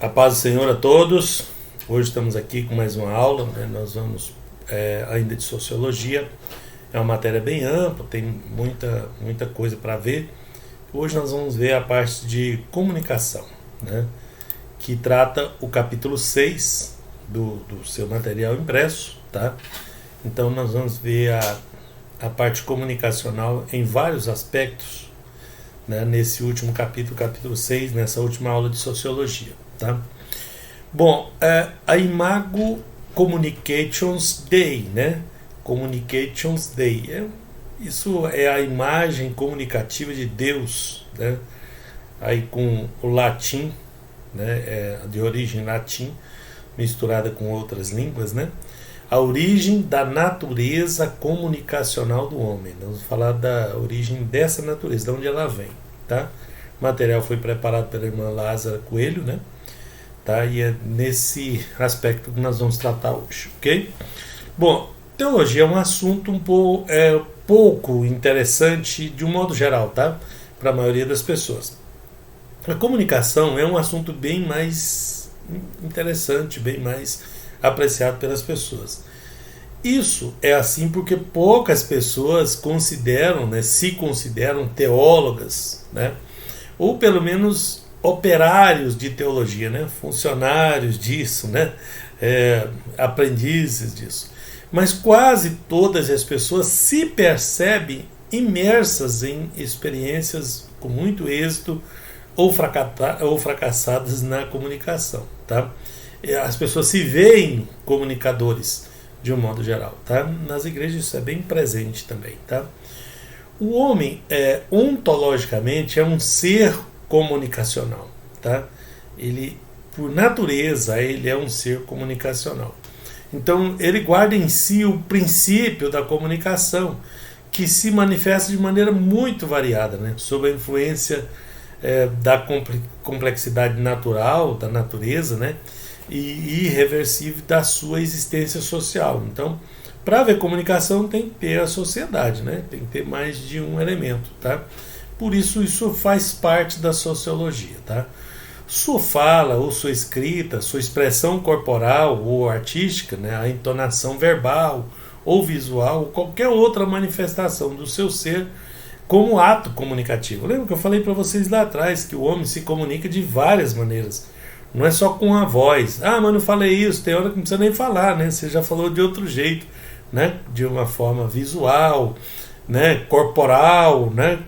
A paz do Senhor a todos. Hoje estamos aqui com mais uma aula, né? Nós vamos ainda de sociologia. É uma matéria bem ampla, tem muita coisa para ver. Hoje nós vamos ver a parte de comunicação, né? Que trata o capítulo 6 do seu material impresso, tá? Então nós vamos ver a parte comunicacional em vários aspectos, né? Nesse último capítulo, capítulo 6, nessa última aula de sociologia, tá? Bom, a Imago Communications Day, né? Communications Day. Isso é a imagem comunicativa de Deus, né? Aí com o latim, né? De origem latim, misturada com outras línguas, né? A origem da natureza comunicacional do homem. Nós vamos falar da origem dessa natureza, de onde ela vem, tá? O material foi preparado pela irmã Lázara Coelho, né? Tá? E é nesse aspecto que nós vamos tratar hoje, ok? Bom, teologia é um assunto pouco interessante de um modo geral, tá? Para a maioria das pessoas. A comunicação é um assunto bem mais interessante, bem mais apreciado pelas pessoas. Isso é assim porque poucas pessoas consideram, né, se consideram teólogas, né, ou pelo menos operários de teologia, né, funcionários disso, né, aprendizes disso. Mas quase todas as pessoas se percebem imersas em experiências com muito êxito ou fracassadas na comunicação, tá? As pessoas se veem comunicadores de um modo geral, tá? Nas igrejas isso é bem presente também, tá? O homem ontologicamente é um ser comunicacional, tá? Ele, por natureza, ele é um ser comunicacional. Então ele guarda em si o princípio da comunicação, que se manifesta de maneira muito variada, né? Sob a influência da complexidade natural da natureza, né? E irreversível da sua existência social. Então, para haver comunicação tem que ter a sociedade, né? Tem que ter mais de um elemento, tá? Por isso faz parte da sociologia, tá? Sua fala ou sua escrita, sua expressão corporal ou artística, né? A entonação verbal ou visual, ou qualquer outra manifestação do seu ser como ato comunicativo. Lembra que eu falei para vocês lá atrás que o homem se comunica de várias maneiras. Não é só com a voz. Ah, mas não falei isso. Tem hora que não precisa nem falar, né? Você já falou de outro jeito, né? De uma forma visual, né? Corporal, né?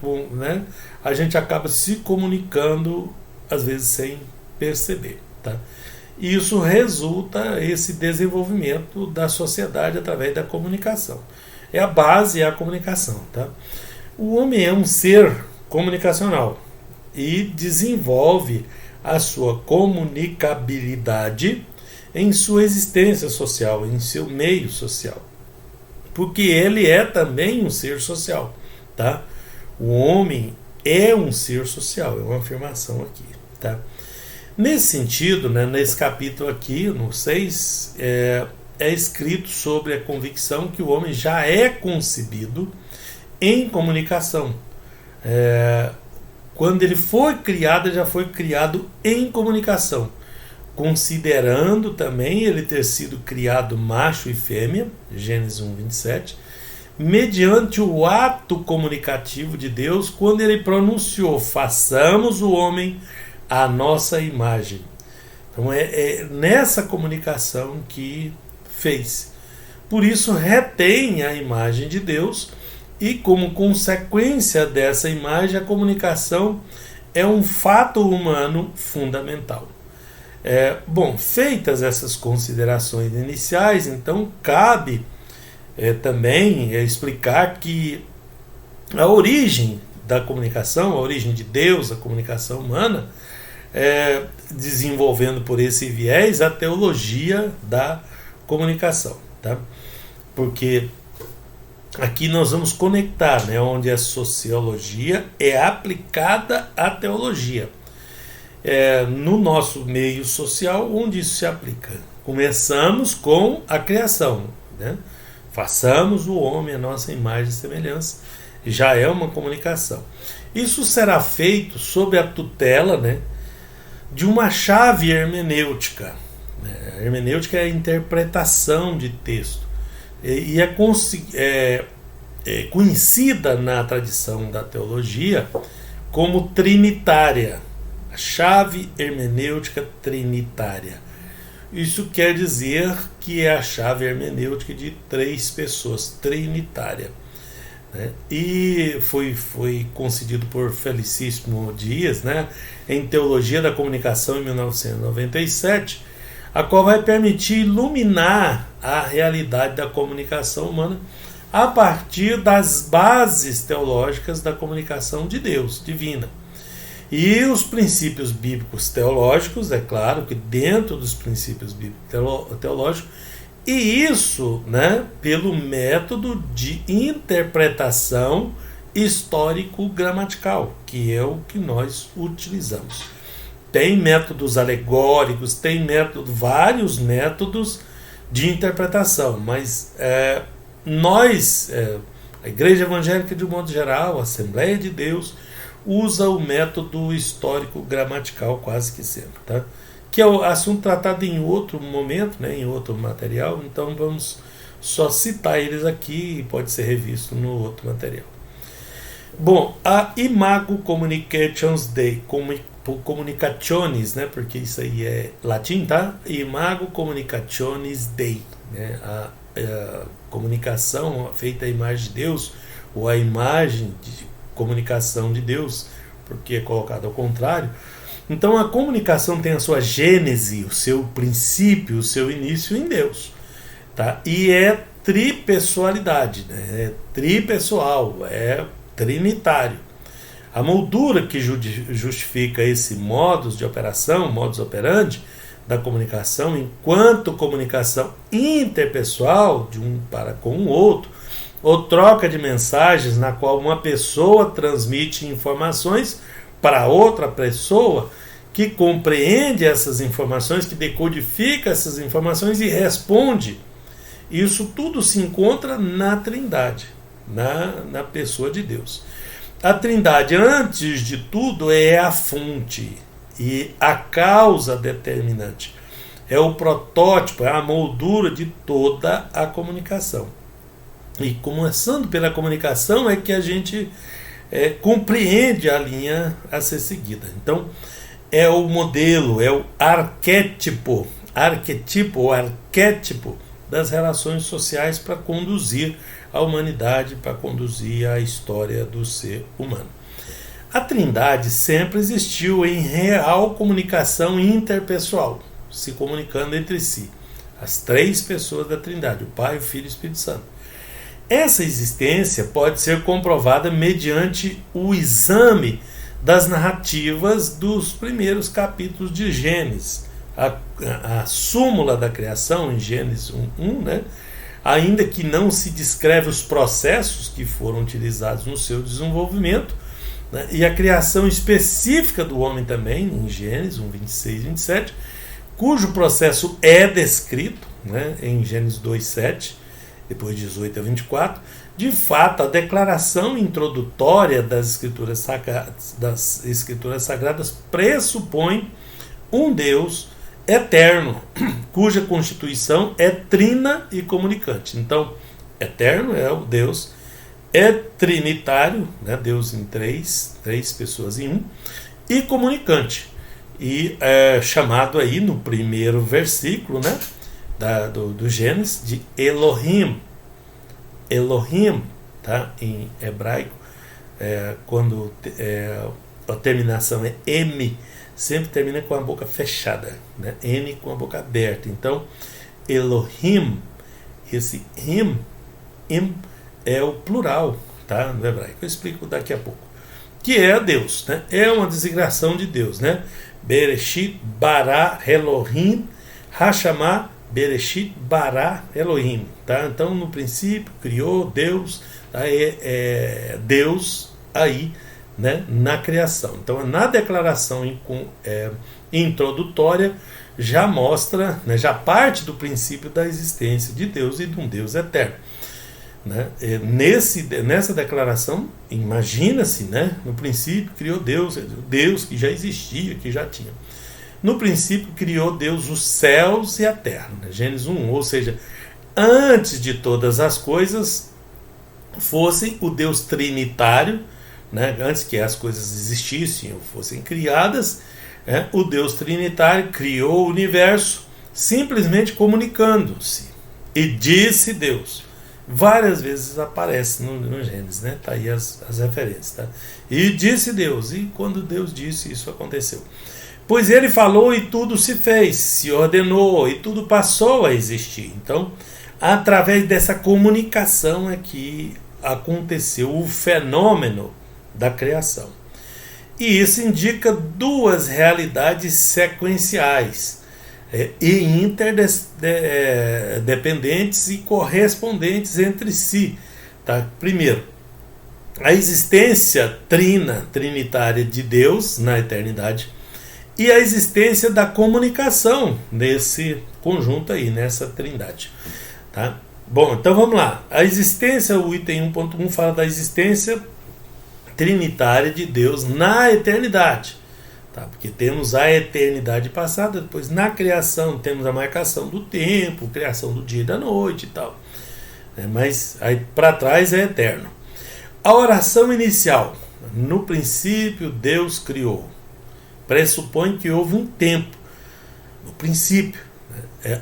A gente acaba se comunicando às vezes sem perceber, tá? E isso resulta esse desenvolvimento da sociedade através da comunicação. A base é a comunicação, tá? O homem é um ser comunicacional e desenvolve a sua comunicabilidade em sua existência social, em seu meio social, porque ele é também um ser social, tá? O homem é um ser social, é uma afirmação aqui, tá? Nesse sentido, né, nesse capítulo aqui, no 6, é escrito sobre a convicção que o homem já é concebido em comunicação. Quando ele foi criado, ele já foi criado em comunicação, considerando também ele ter sido criado macho e fêmea, Gênesis 1:27, mediante o ato comunicativo de Deus, quando ele pronunciou: façamos o homem à nossa imagem. Então é nessa comunicação que fez. Por isso retém a imagem de Deus. E como consequência dessa imagem, a comunicação é um fato humano fundamental. Bom, feitas essas considerações iniciais, então cabe também explicar que a origem da comunicação, a origem de Deus, a comunicação humana, desenvolvendo por esse viés a teologia da comunicação, tá? Porque aqui nós vamos conectar, né, onde a sociologia é aplicada à teologia. No nosso meio social, onde isso se aplica. Começamos com a criação, né? Façamos o homem à nossa imagem e semelhança. Já é uma comunicação. Isso será feito sob a tutela, né, de uma chave hermenêutica. A hermenêutica é a interpretação de texto e é conhecida na tradição da teologia como trinitária, a chave hermenêutica trinitária. Isso quer dizer que é a chave hermenêutica de 3 pessoas, trinitária. E foi concedido por Felicíssimo Dias, em Teologia da Comunicação em 1997, a qual vai permitir iluminar a realidade da comunicação humana a partir das bases teológicas da comunicação de Deus, divina. E os princípios bíblicos teológicos, é claro que dentro dos princípios bíblicos teológicos, e isso pelo método de interpretação histórico-gramatical, que é o que nós utilizamos. Tem métodos alegóricos, tem vários métodos de interpretação, mas nós, a Igreja Evangélica de um modo geral, a Assembleia de Deus, usa o método histórico-gramatical quase que sempre, tá? Que é o assunto tratado em outro momento, em outro material, então vamos só citar eles aqui e pode ser revisto no outro material. Bom, a Imago Communications Dei, Communicationes, porque isso aí é latim, tá? Imago Communicationes Dei, a comunicação feita à imagem de Deus, ou a imagem de comunicação de Deus, porque é colocado ao contrário. Então a comunicação tem a sua gênese, o seu princípio, o seu início em Deus, tá? E é tripessoalidade, é tripessoal, é trinitário. A moldura que justifica esse modus de operação, modus operandi da comunicação, enquanto comunicação interpessoal de um para com o outro, ou troca de mensagens na qual uma pessoa transmite informações para outra pessoa que compreende essas informações, que decodifica essas informações e responde. Isso tudo se encontra na Trindade, na pessoa de Deus. A Trindade, antes de tudo, é a fonte e a causa determinante. É o protótipo, é a moldura de toda a comunicação. E começando pela comunicação é que a gente compreende a linha a ser seguida. Então, é o modelo, é o arquétipo das relações sociais para conduzir a humanidade, para conduzir a história do ser humano. A Trindade sempre existiu em real comunicação interpessoal, se comunicando entre si. As 3 pessoas da Trindade, o Pai, o Filho e o Espírito Santo. Essa existência pode ser comprovada mediante o exame das narrativas dos primeiros capítulos de Gênesis. A súmula da criação, em Gênesis 1, ainda que não se descreve os processos que foram utilizados no seu desenvolvimento, e a criação específica do homem também, em Gênesis 1, 26 e 27, cujo processo é descrito em Gênesis 2, 7, depois 18 a 24, de fato a declaração introdutória das escrituras sagradas pressupõe um Deus eterno, cuja constituição é trina e comunicante. Então, eterno é o Deus, é trinitário, Deus em três pessoas em um, e comunicante. E é chamado aí no primeiro versículo, do Gênesis, de Elohim. Elohim, em hebraico, quando a terminação é M, sempre termina com a boca fechada, N com a boca aberta. Então, Elohim, esse im é o plural, no hebraico. Eu explico daqui a pouco. Que é Deus, é uma designação de Deus, Bereshit bara Elohim Hashamah Bereshit bara Elohim, Então, no princípio, criou Deus, é Deus aí, na criação. Então, na declaração introdutória, já mostra, já parte do princípio da existência de Deus e de um Deus eterno. Nessa declaração, imagina-se, no princípio criou Deus, Deus que já existia, que já tinha. no princípio criou Deus os céus e a terra. Gênesis 1, ou seja, antes de todas as coisas fosse o Deus trinitário, né, antes que as coisas existissem ou fossem criadas, o Deus trinitário criou o universo simplesmente comunicando-se. E disse Deus. Várias vezes aparece no Gênesis, né? Tá aí as referências, tá? E disse Deus, e quando Deus disse, isso aconteceu. Pois ele falou e tudo se fez, se ordenou e tudo passou a existir. Então, através dessa comunicação é que aconteceu o fenômeno da criação. E isso indica duas realidades sequenciais e interdependentes e correspondentes entre si. Tá? Primeiro, a existência trinitária de Deus na eternidade e a existência da comunicação nesse conjunto aí, nessa trindade. Tá? Bom, então vamos lá. A existência, o item 1.1 fala da existência trinitária de Deus na eternidade. Tá? Porque temos a eternidade passada, depois na criação temos a marcação do tempo, criação do dia e da noite e tal. Mas aí para trás é eterno. A oração inicial, no princípio Deus criou, pressupõe que houve um tempo, no princípio,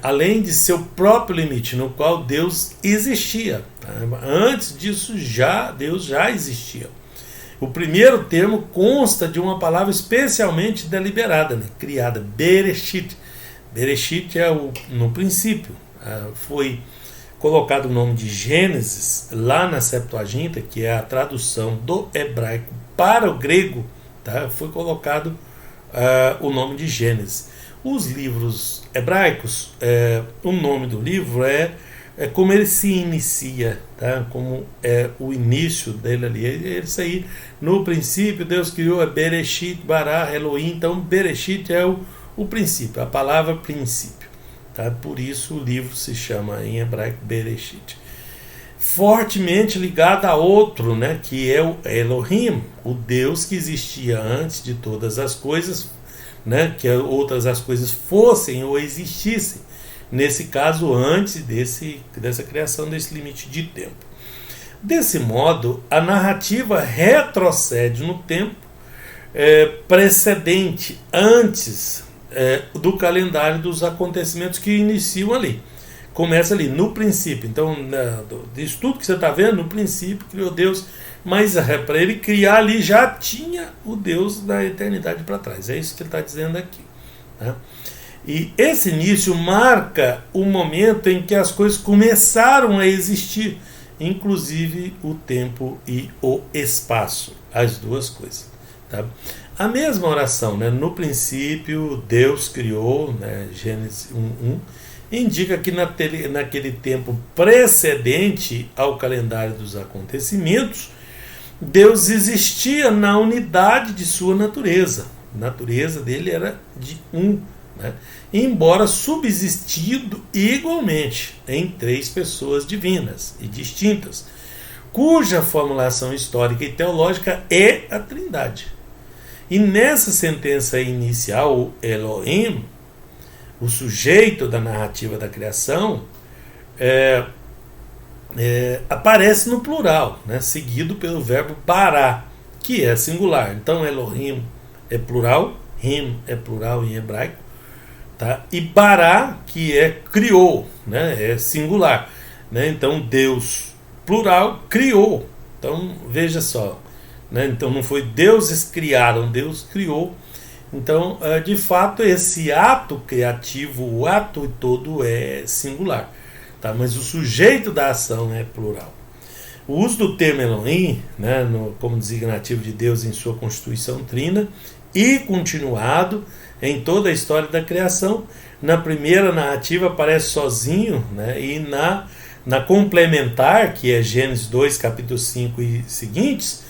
além de seu próprio limite, no qual Deus existia. Tá? Antes disso Deus já existia. O primeiro termo consta de uma palavra especialmente deliberada, né? Criada, Bereshit. Bereshit é no princípio. Foi colocado o nome de Gênesis lá na Septuaginta, que é a tradução do hebraico para o grego, tá? Foi colocado o nome de Gênesis. Os livros hebraicos, o nome do livro é como ele se inicia, tá? Como é o início dele ali. É isso aí. No princípio, Deus criou Bereshit, Bará, Elohim. Então, Bereshit é o princípio, a palavra princípio. Tá? Por isso, o livro se chama em hebraico Bereshit. Fortemente ligado a outro, né? Que é o Elohim, o Deus que existia antes de todas as coisas, né? Que outras as coisas fossem ou existissem. Nesse caso, antes dessa criação desse limite de tempo. Desse modo, a narrativa retrocede no tempo precedente, antes do calendário dos acontecimentos que iniciam ali. Começa ali, no princípio. Então, disso tudo que você está vendo, no princípio criou Deus, mas para ele criar ali já tinha o Deus da eternidade para trás. É isso que ele está dizendo aqui. Tá? E esse início marca o momento em que as coisas começaram a existir, inclusive o tempo e o espaço, as duas coisas. Tá? A mesma oração, né? No princípio Deus criou, né? Gênesis 1:1, indica que naquele tempo precedente ao calendário dos acontecimentos, Deus existia na unidade de sua natureza. A natureza dele era de né? Embora subsistindo igualmente em três pessoas divinas e distintas, cuja formulação histórica e teológica é a Trindade. E nessa sentença inicial, o Elohim, o sujeito da narrativa da criação, aparece no plural, né? Seguido pelo verbo bará, que é singular. Então Elohim é plural, Him é plural em hebraico, tá? E bará, que é criou, né? É singular, né? Então Deus, plural, criou. Então veja só, né? Então não foi deuses criaram, Deus criou. Então, de fato, esse ato criativo, o ato todo é singular, tá? Mas o sujeito da ação é plural. O uso do termo Elohim, né, como designativo de Deus em sua constituição trina, e continuado em toda a história da criação, na primeira narrativa aparece sozinho, né, e na complementar, que é Gênesis 2, capítulo 5 e seguintes,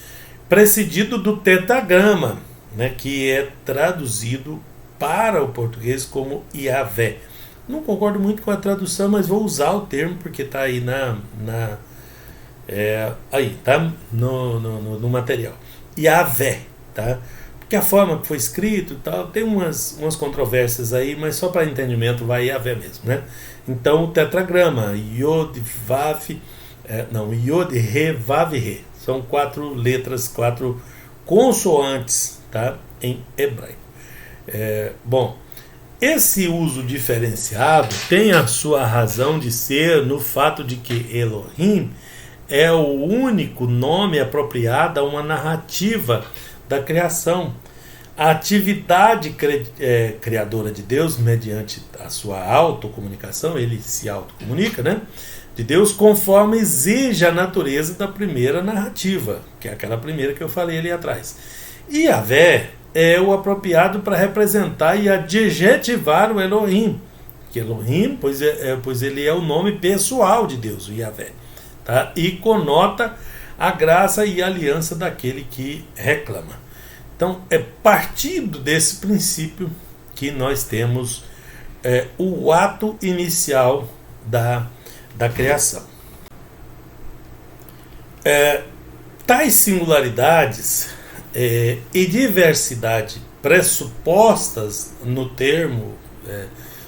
precedido do tetragrama, né, que é traduzido para o português como Yahvé. Não concordo muito com a tradução, mas vou usar o termo porque está aí aí tá no material. Yahvé, tá? que a forma que foi escrito e tal, tem umas controvérsias aí, mas só para entendimento vai Yahvé mesmo, né? Então o tetragrama, Yod, Vav, Yod, Re, Vav, Re, são 4 letras, 4 consoantes, tá? Em hebraico. Bom, esse uso diferenciado tem a sua razão de ser no fato de que Elohim é o único nome apropriado a uma narrativa da criação. A atividade criadora de Deus, mediante a sua autocomunicação, ele se autocomunica, né? De Deus, conforme exige a natureza da primeira narrativa, que é aquela primeira que eu falei ali atrás. E Yahvé é o apropriado para representar e adjetivar o Elohim, que Elohim, pois ele é o nome pessoal de Deus, o Yahvé, tá? E conota a graça e a aliança daquele que reclama. Então, é partindo desse princípio que nós temos o ato inicial da criação. Tais singularidades e diversidade pressupostas no termo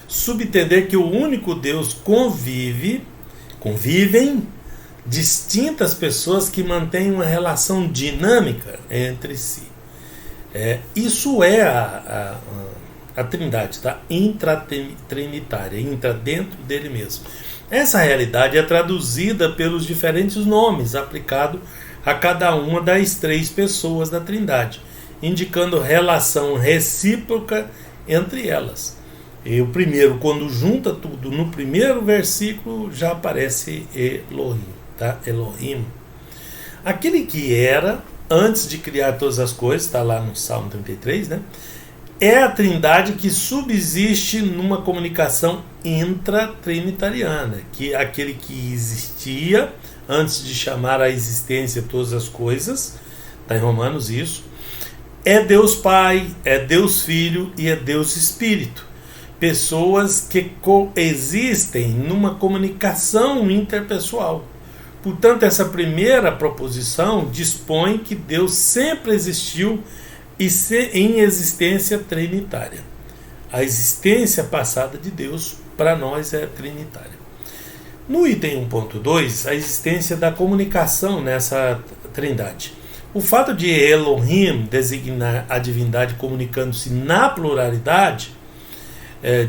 subentender que o único Deus convivem distintas pessoas que mantêm uma relação dinâmica entre si. Isso é a Trindade, tá? Intratrinitária, entra dentro dele mesmo. Essa realidade é traduzida pelos diferentes nomes aplicados a cada uma das 3 pessoas da Trindade, indicando relação recíproca entre elas. E o primeiro, quando junta tudo, no primeiro versículo já aparece Elohim, tá? Elohim. Aquele que era antes de criar todas as coisas, está lá no Salmo 33, né? É a Trindade que subsiste numa comunicação intratrinitariana, que aquele que existia antes de chamar à existência todas as coisas, está em Romanos isso, é Deus Pai, é Deus Filho e é Deus Espírito. Pessoas que coexistem numa comunicação interpessoal. Portanto, essa primeira proposição dispõe que Deus sempre existiu e em existência trinitária. A existência passada de Deus, para nós, é trinitária. No item 1.2, a existência da comunicação nessa trindade. O fato de Elohim designar a divindade comunicando-se na pluralidade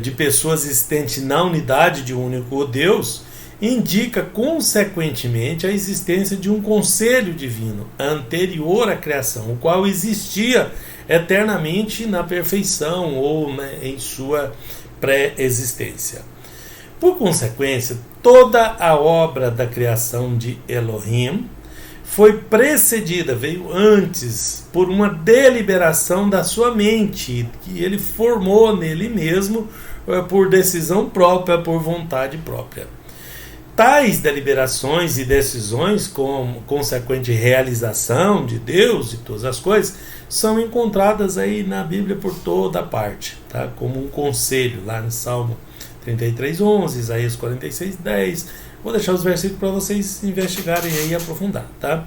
de pessoas existentes na unidade de um único Deus, indica consequentemente a existência de um conselho divino anterior à criação, o qual existia eternamente na perfeição ou em sua pré-existência. Por consequência, toda a obra da criação de Elohim foi precedida, veio antes, por uma deliberação da sua mente, que ele formou nele mesmo por decisão própria, por vontade própria. Tais deliberações e decisões, com consequente realização de Deus e todas as coisas, são encontradas aí na Bíblia por toda parte, tá? Como um conselho, lá no Salmo 33:11, Isaías 46:10. Vou deixar os versículos para vocês investigarem aí e aprofundar, tá?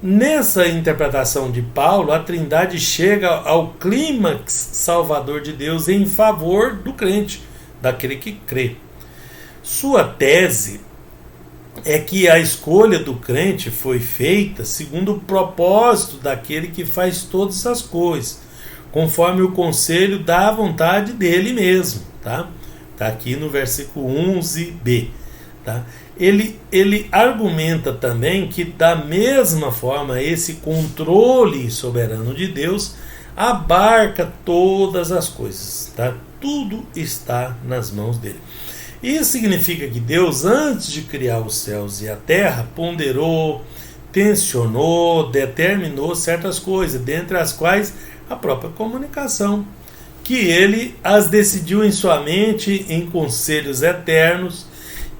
Nessa interpretação de Paulo, a Trindade chega ao clímax salvador de Deus em favor do crente, daquele que crê. Sua tese é que a escolha do crente foi feita segundo o propósito daquele que faz todas as coisas, conforme o conselho da vontade dele mesmo, tá? Tá aqui no versículo 11b, tá? Ele argumenta também que da mesma forma esse controle soberano de Deus abarca todas as coisas, tá? Tudo está nas mãos dele. Isso significa que Deus, antes de criar os céus e a terra, ponderou, tensionou, determinou certas coisas, dentre as quais a própria comunicação, que ele as decidiu em sua mente em conselhos eternos,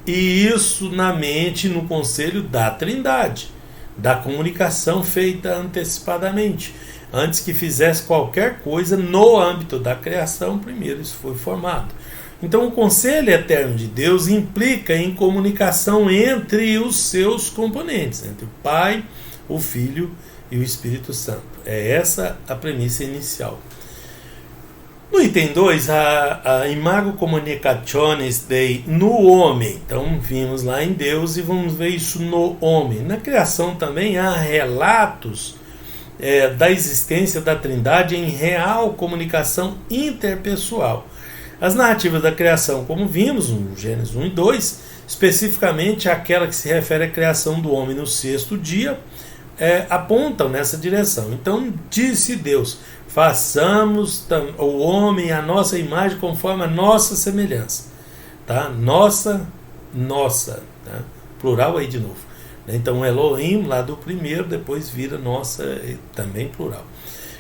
e isso na mente, no conselho da Trindade, da comunicação feita antecipadamente, antes que fizesse qualquer coisa no âmbito da criação, primeiro isso foi formado. Então o conselho eterno de Deus implica em comunicação entre os seus componentes, entre o Pai, o Filho e o Espírito Santo. É essa a premissa inicial. No item 2, a imago communicationis Dei no homem. Então, vimos lá em Deus e vamos ver isso no homem. Na criação também há relatos da existência da Trindade em real comunicação interpessoal. As narrativas da criação, como vimos no Gênesis 1 e 2, especificamente aquela que se refere à criação do homem no sexto dia, apontam nessa direção. Então, disse Deus: façamos o homem à nossa imagem conforme a nossa semelhança. Tá? Nossa, tá? Plural aí de novo. Então Elohim lá do primeiro, depois vira nossa, também plural.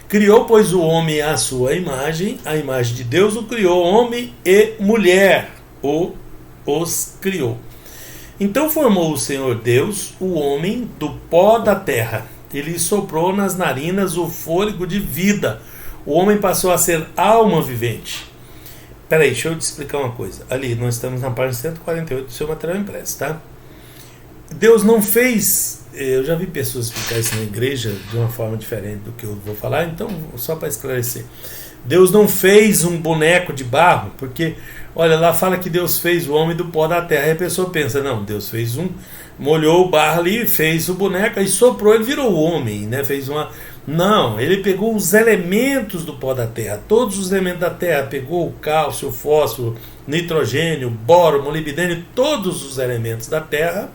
Criou, pois, o homem à sua imagem, a imagem de Deus o criou, homem e mulher os criou. Então formou o Senhor Deus o homem do pó da terra. Ele soprou nas narinas o fôlego de vida. O homem passou a ser alma vivente. Peraí, deixa eu te explicar uma coisa. Ali, nós estamos na página 148 do seu material impresso, tá? Deus não fez... Eu já vi pessoas explicar isso na igreja de uma forma diferente do que eu vou falar, então, só para esclarecer. Deus não fez um boneco de barro, porque, olha, lá fala que Deus fez o homem do pó da terra. Aí a pessoa pensa, não, Deus fez molhou o barro ali, fez o boneco, aí soprou, ele virou o homem, né? Não, ele pegou os elementos do pó da terra, todos os elementos da terra, pegou o cálcio, o fósforo, nitrogênio, boro, molibdênio, todos os elementos da terra,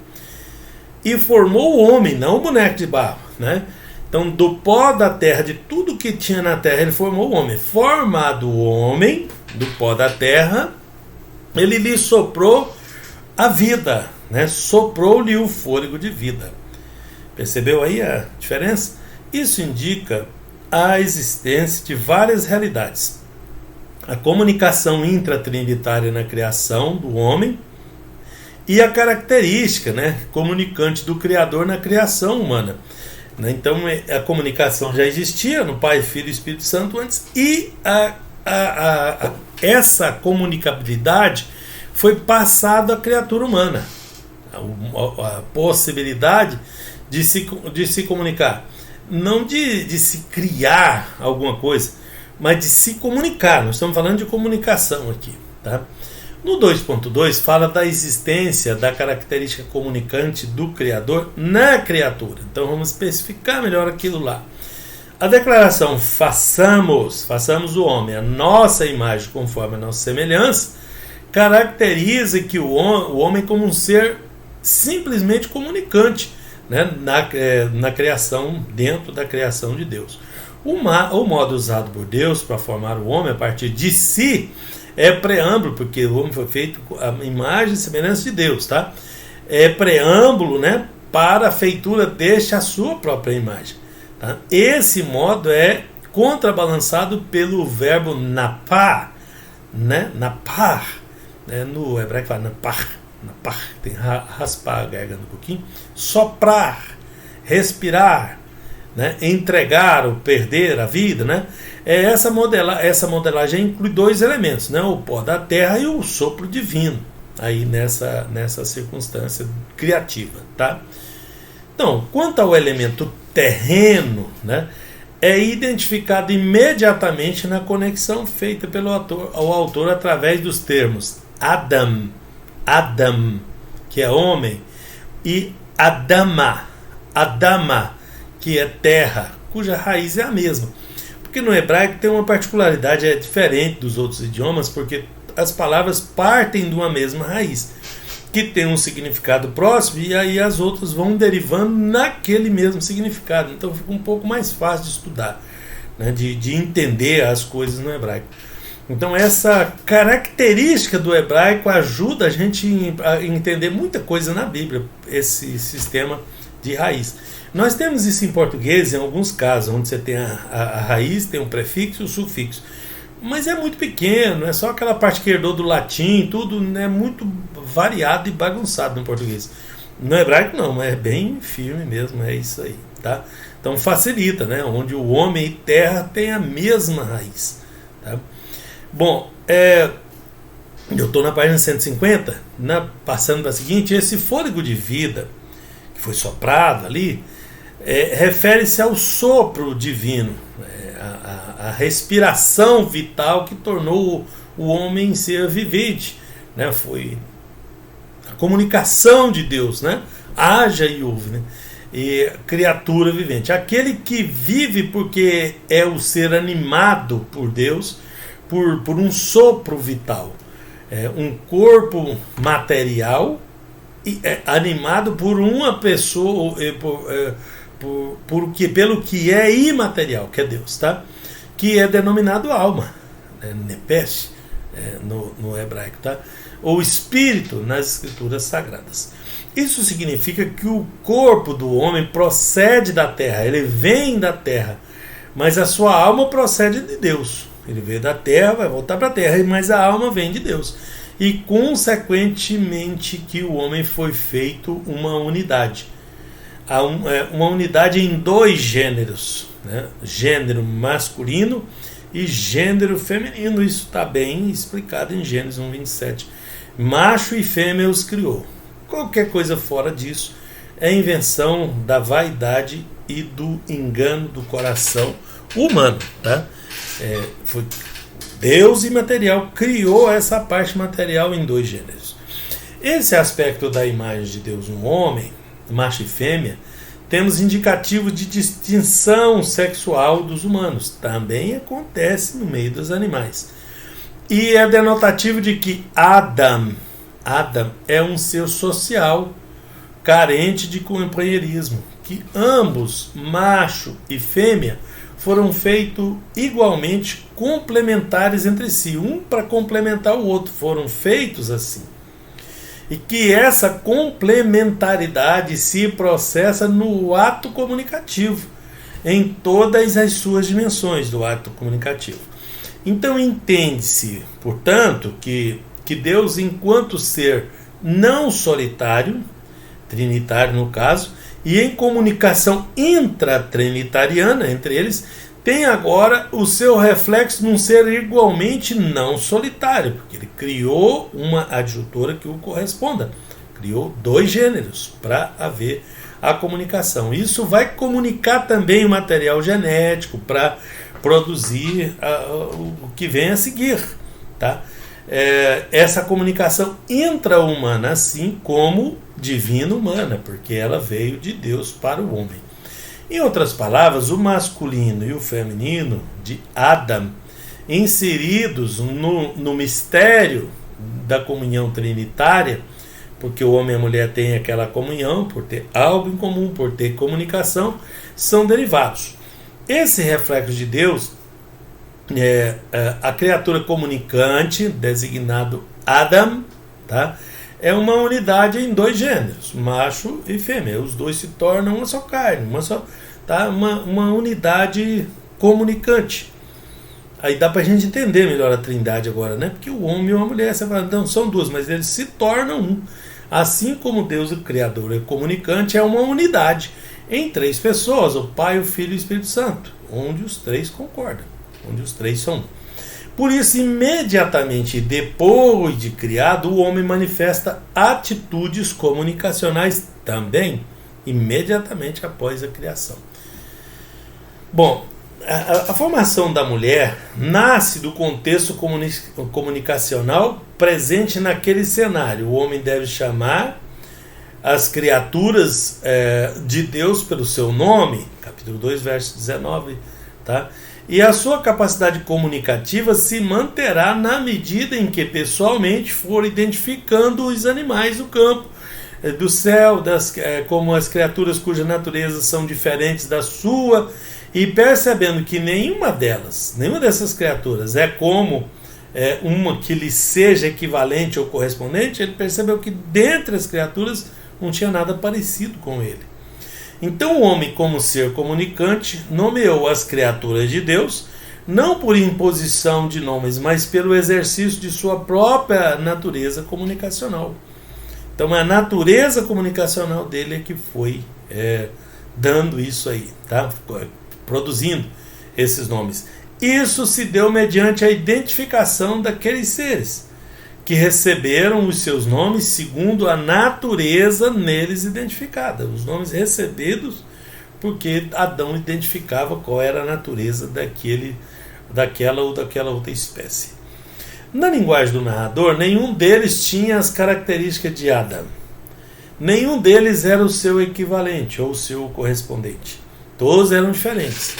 e formou o homem, não o boneco de barro, né? Então, do pó da terra, de tudo que tinha na terra, ele formou o homem. Formado o homem, do pó da terra, ele lhe soprou a vida, né? Soprou-lhe o fôlego de vida. Percebeu aí a diferença? Isso indica a existência de várias realidades. A comunicação intratrinitária na criação do homem e a característica, né, comunicante do Criador na criação humana. Então a comunicação já existia no Pai, Filho e Espírito Santo antes, e essa comunicabilidade foi passada à criatura humana. A possibilidade de se comunicar. Não de se criar alguma coisa, mas de se comunicar. Nós estamos falando de comunicação aqui, tá? No 2.2 fala da existência da característica comunicante do Criador na criatura. Então vamos especificar melhor aquilo lá. A declaração façamos o homem a nossa imagem conforme a nossa semelhança caracteriza que o homem como um ser simplesmente comunicante, né, na criação, dentro da criação de Deus. O modo usado por Deus para formar o homem a partir de si é preâmbulo, porque o homem foi feito com a imagem e semelhança de Deus, tá? É preâmbulo, né, para a feitura deste a sua própria imagem, tá? Esse modo é contrabalançado pelo verbo napar, né? Napar, né? No hebraico fala napar, tem raspar a garganta um pouquinho, soprar, respirar, né? Entregar ou perder a vida, né? Essa modelagem inclui dois elementos, né? O pó da terra e o sopro divino, aí nessa circunstância criativa, tá? Então, quanto ao elemento terreno, né, é identificado imediatamente na conexão feita pelo autor através dos termos Adam, que é homem, e Adama, que é terra, cuja raiz é a mesma. Porque no hebraico tem uma particularidade, é diferente dos outros idiomas, porque as palavras partem de uma mesma raiz, que tem um significado próximo, e aí as outras vão derivando naquele mesmo significado. Então fica um pouco mais fácil de estudar, né, de entender as coisas no hebraico. Então essa característica do hebraico ajuda a gente a entender muita coisa na Bíblia, esse sistema de raiz. Nós temos isso em português em alguns casos, onde você tem a raiz, tem o prefixo e o sufixo. Mas é muito pequeno, é só aquela parte que herdou do latim, tudo é muito variado e bagunçado no português. No hebraico não, mas é bem firme mesmo, é isso aí, tá? Então facilita, né? Onde o homem e terra têm a mesma raiz, tá? Bom, eu estou na página 150, passando para a seguinte: esse fôlego de vida que foi soprado ali, refere-se ao sopro divino, a respiração vital que tornou o homem ser vivente, né? Foi a comunicação de Deus, né? Haja e ouve, né? E criatura vivente, aquele que vive porque é o ser animado por Deus, por um sopro vital, um corpo material animado por uma pessoa, pelo que é imaterial, que é Deus, tá? Que é denominado alma, nepes, no hebraico, tá? Ou espírito nas escrituras sagradas. Isso significa que o corpo do homem procede da terra, ele vem da terra, mas a sua alma procede de Deus. Ele veio da terra, vai voltar para a terra, mas a alma vem de Deus. E consequentemente que o homem foi feito uma unidade. Uma unidade em dois gêneros, né? Gênero masculino e gênero feminino. Isso está bem explicado em Gênesis 1:27. Macho e fêmea os criou. Qualquer coisa fora disso é invenção da vaidade e do engano do coração humano, tá? Foi Deus imaterial criou essa parte material em dois gêneros. Esse aspecto da imagem de Deus no homem, macho e fêmea, temos indicativo de distinção sexual dos humanos. Também acontece no meio dos animais. E é denotativo de que Adam é um ser social, carente de companheirismo, que ambos, macho e fêmea, foram feitos igualmente complementares entre si, um para complementar o outro, foram feitos assim. E que essa complementaridade se processa no ato comunicativo, em todas as suas dimensões do ato comunicativo. Então entende-se, portanto, que Deus, enquanto ser não solitário, trinitário no caso, e em comunicação intratrinitariana entre eles, tem agora o seu reflexo num ser igualmente não solitário, porque ele criou uma adjutora que o corresponda, criou dois gêneros para haver a comunicação. Isso vai comunicar também o material genético para produzir o que vem a seguir, tá? Essa comunicação intra-humana, assim como divino-humana, porque ela veio de Deus para o homem. Em outras palavras, o masculino e o feminino de Adam, inseridos no mistério da comunhão trinitária, porque o homem e a mulher têm aquela comunhão, por ter algo em comum, por ter comunicação, são derivados. Esse reflexo de Deus, a criatura comunicante, designado Adam, tá? É uma unidade em dois gêneros, macho e fêmea. Os dois se tornam uma só carne, uma unidade comunicante. Aí dá pra gente entender melhor a trindade agora, né? Porque o homem e a mulher, você fala, então são duas, mas eles se tornam um. Assim como Deus, o Criador, é comunicante, é uma unidade em três pessoas, o Pai, o Filho e o Espírito Santo, onde os três concordam, onde os três são um. Por isso, imediatamente depois de criado, o homem manifesta atitudes comunicacionais também, imediatamente após a criação. Bom, a formação da mulher nasce do contexto comunicacional presente naquele cenário. O homem deve chamar as criaturas de Deus pelo seu nome, capítulo 2, verso 19, tá? E a sua capacidade comunicativa se manterá na medida em que pessoalmente for identificando os animais do campo, do céu, como as criaturas cuja natureza são diferentes da sua, e percebendo que nenhuma dessas criaturas é como uma que lhe seja equivalente ou correspondente, ele percebeu que dentre as criaturas não tinha nada parecido com ele. Então o homem, como ser comunicante, nomeou as criaturas de Deus, não por imposição de nomes, mas pelo exercício de sua própria natureza comunicacional. Então a natureza comunicacional dele é que foi dando isso aí, tá? Produzindo esses nomes. Isso se deu mediante a identificação daqueles seres que receberam os seus nomes segundo a natureza neles identificada. Os nomes recebidos porque Adão identificava qual era a natureza daquela outra espécie. Na linguagem do narrador, nenhum deles tinha as características de Adão. Nenhum deles era o seu equivalente ou o seu correspondente. Todos eram diferentes.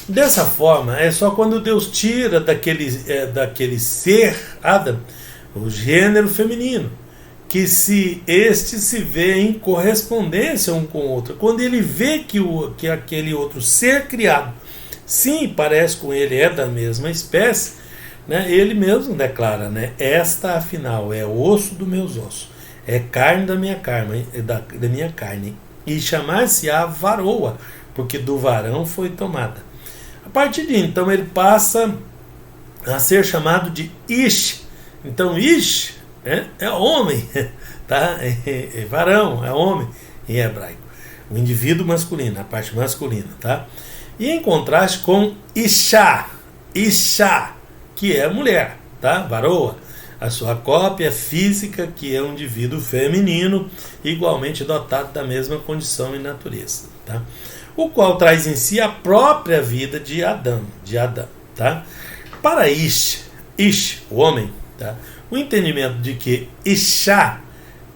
Dessa forma, é só quando Deus tira daquele ser, Adão, o gênero feminino, que este se vê em correspondência um com o outro. Quando ele vê que aquele outro ser criado, sim, parece com ele, é da mesma espécie, né, ele mesmo declara, né, esta afinal é osso dos meus ossos, é carne da minha carne, e chamar-se-á varoa, porque do varão foi tomada. A partir de então ele passa a ser chamado de Ish. Então Ish é homem, tá? É varão, é homem em hebraico. O indivíduo masculino, a parte masculina, tá? E em contraste com Isha, que é mulher, tá? Varoa, a sua cópia física, que é um indivíduo feminino, igualmente dotado da mesma condição e natureza, tá? O qual traz em si a própria vida de Adão, tá? Para Ish, o homem, tá? O entendimento de que Isha,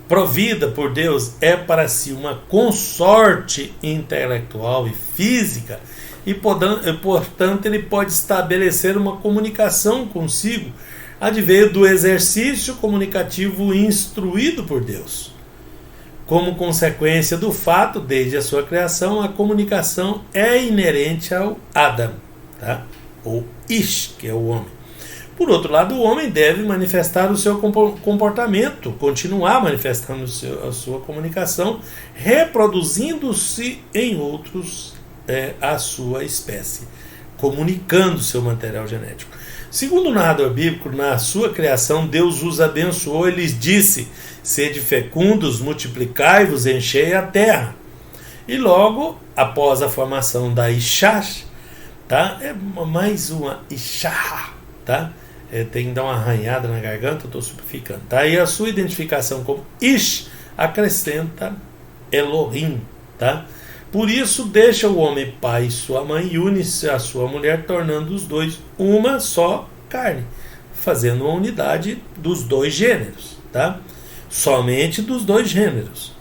provida por Deus, é para si uma consorte intelectual e física, e portanto ele pode estabelecer uma comunicação consigo, adveio do exercício comunicativo instruído por Deus. Como consequência do fato, desde a sua criação, a comunicação é inerente ao Adão, tá? Ou Ish, que é o homem. Por outro lado, o homem deve manifestar o seu comportamento, continuar manifestando a sua comunicação, reproduzindo-se em outros a sua espécie, comunicando seu material genético. Segundo o narrador bíblico, na sua criação, Deus os abençoou e lhes disse: sede fecundos, multiplicai-vos, enchei a terra. E logo, após a formação da Ishash, tá? É mais uma Ishah, tá? Tem que dar uma arranhada na garganta, eu estou simplificando, tá? E a sua identificação como Ish acrescenta Elohim, tá? Por isso deixa o homem pai e sua mãe e une-se a sua mulher, tornando os dois uma só carne, fazendo uma unidade dos dois gêneros, tá? Somente dos dois gêneros.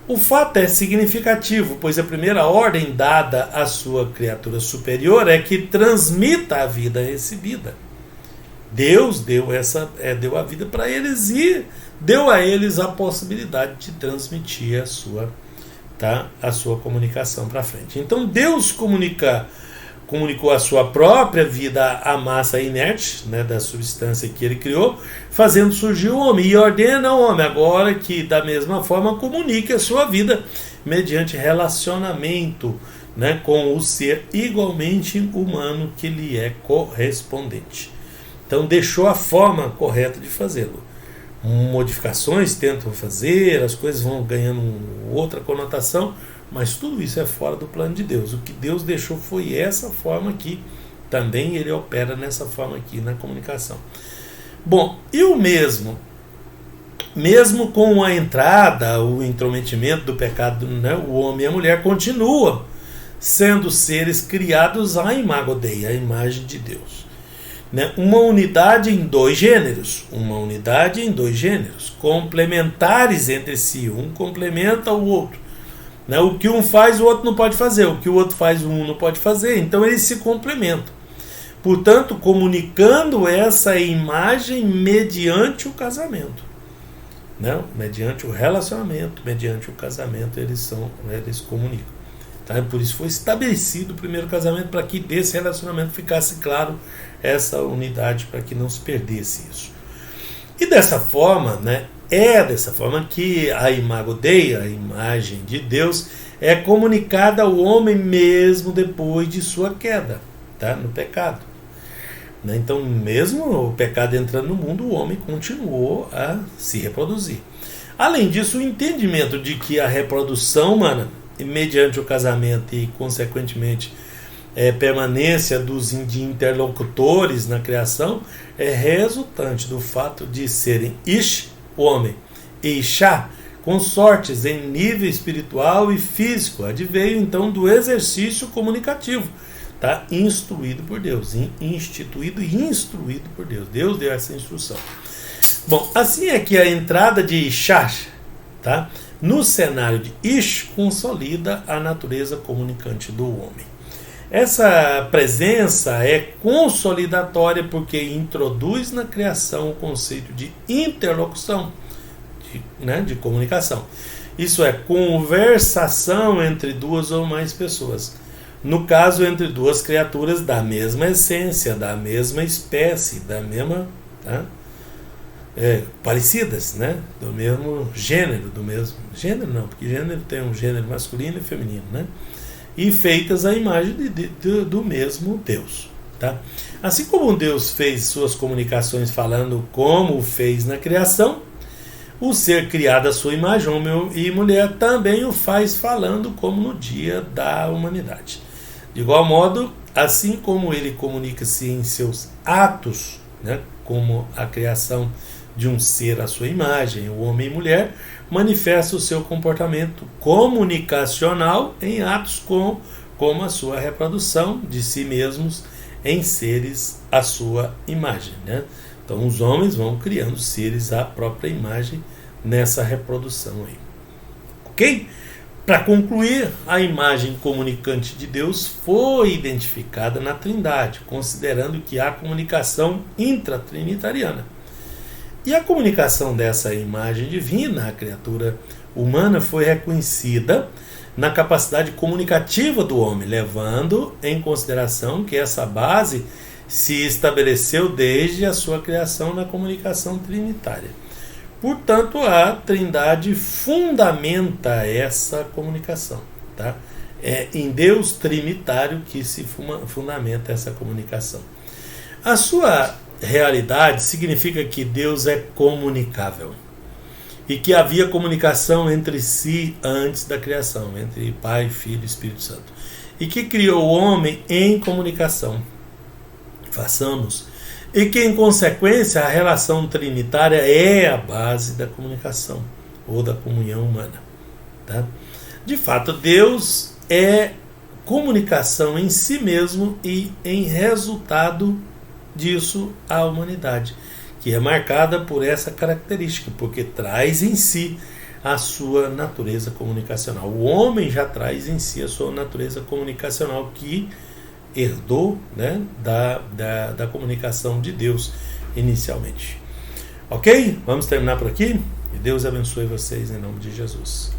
O fato é significativo, pois a primeira ordem dada à sua criatura superior é que transmita a vida recebida. Deus deu a vida para eles e deu a eles a possibilidade de transmitir a sua comunicação para frente. Então Deus comunicou a sua própria vida à massa inerte, né, da substância que ele criou, fazendo surgir o homem, e ordena ao homem agora que da mesma forma comunique a sua vida mediante relacionamento, né, com o ser igualmente humano que lhe é correspondente. Então deixou a forma correta de fazê-lo. Modificações tentam fazer, as coisas vão ganhando outra conotação, mas tudo isso é fora do plano de Deus. O que Deus deixou foi essa forma aqui. Também ele opera nessa forma aqui na comunicação. Bom, e o mesmo com a entrada, o intrometimento do pecado, né, o homem e a mulher continuam sendo seres criados à imago Dei, à imagem de Deus. Uma unidade em dois gêneros, complementares entre si, um complementa o outro. O que um faz, o outro não pode fazer, o que o outro faz, um não pode fazer, então eles se complementam. Portanto, comunicando essa imagem mediante o casamento. Mediante o relacionamento, mediante o casamento, eles comunicam. Tá? Por isso foi estabelecido o primeiro casamento, para que desse relacionamento ficasse claro essa unidade, para que não se perdesse isso. E dessa forma, dessa forma que a imago Dei, a imagem de Deus, é comunicada ao homem mesmo depois de sua queda, tá? No pecado. Então, mesmo o pecado entrando no mundo, o homem continuou a se reproduzir. Além disso, o entendimento de que a reprodução humana, mediante o casamento e, consequentemente, permanência de interlocutores na criação, é resultante do fato de serem Ish, o homem, e Ishá, consortes em nível espiritual e físico. Adveio então do exercício comunicativo, tá? Instruído por Deus, instituído e instruído por Deus. Deus deu essa instrução. Bom, assim é que a entrada de Ishash, tá, no cenário de Ish, consolida a natureza comunicante do homem. Essa presença é consolidatória porque introduz na criação o conceito de interlocução, de comunicação. Isso é, conversação entre duas ou mais pessoas. No caso, entre duas criaturas da mesma essência, da mesma espécie, da mesma... Tá? Parecidas, do mesmo gênero, porque gênero tem um gênero masculino e feminino, e feitas à imagem do mesmo Deus, tá? Assim como Deus fez suas comunicações falando como o fez na criação, o ser criado à sua imagem, homem e mulher, também o faz falando como no dia da humanidade. De igual modo, assim como ele comunica-se em seus atos, como a criação de um ser à sua imagem, o homem e mulher, manifesta o seu comportamento comunicacional em atos como a sua reprodução de si mesmos em seres à sua imagem. Então os homens vão criando seres à própria imagem nessa reprodução aí. Ok? Para concluir, a imagem comunicante de Deus foi identificada na Trindade, considerando que há comunicação intratrinitariana. E a comunicação dessa imagem divina, a criatura humana, foi reconhecida na capacidade comunicativa do homem, levando em consideração que essa base se estabeleceu desde a sua criação na comunicação trinitária. Portanto, a Trindade fundamenta essa comunicação. Tá? É em Deus trinitário que se fundamenta essa comunicação. A sua realidade significa que Deus é comunicável e que havia comunicação entre si antes da criação, entre Pai, Filho e Espírito Santo, e que criou o homem em comunicação. Façamos. E que, em consequência, a relação trinitária é a base da comunicação ou da comunhão humana. Tá? De fato, Deus é comunicação em si mesmo e em resultado disso a humanidade, que é marcada por essa característica, porque traz em si a sua natureza comunicacional. O homem já traz em si a sua natureza comunicacional, que herdou da comunicação de Deus inicialmente. Ok? Vamos terminar por aqui? E Deus abençoe vocês em nome de Jesus.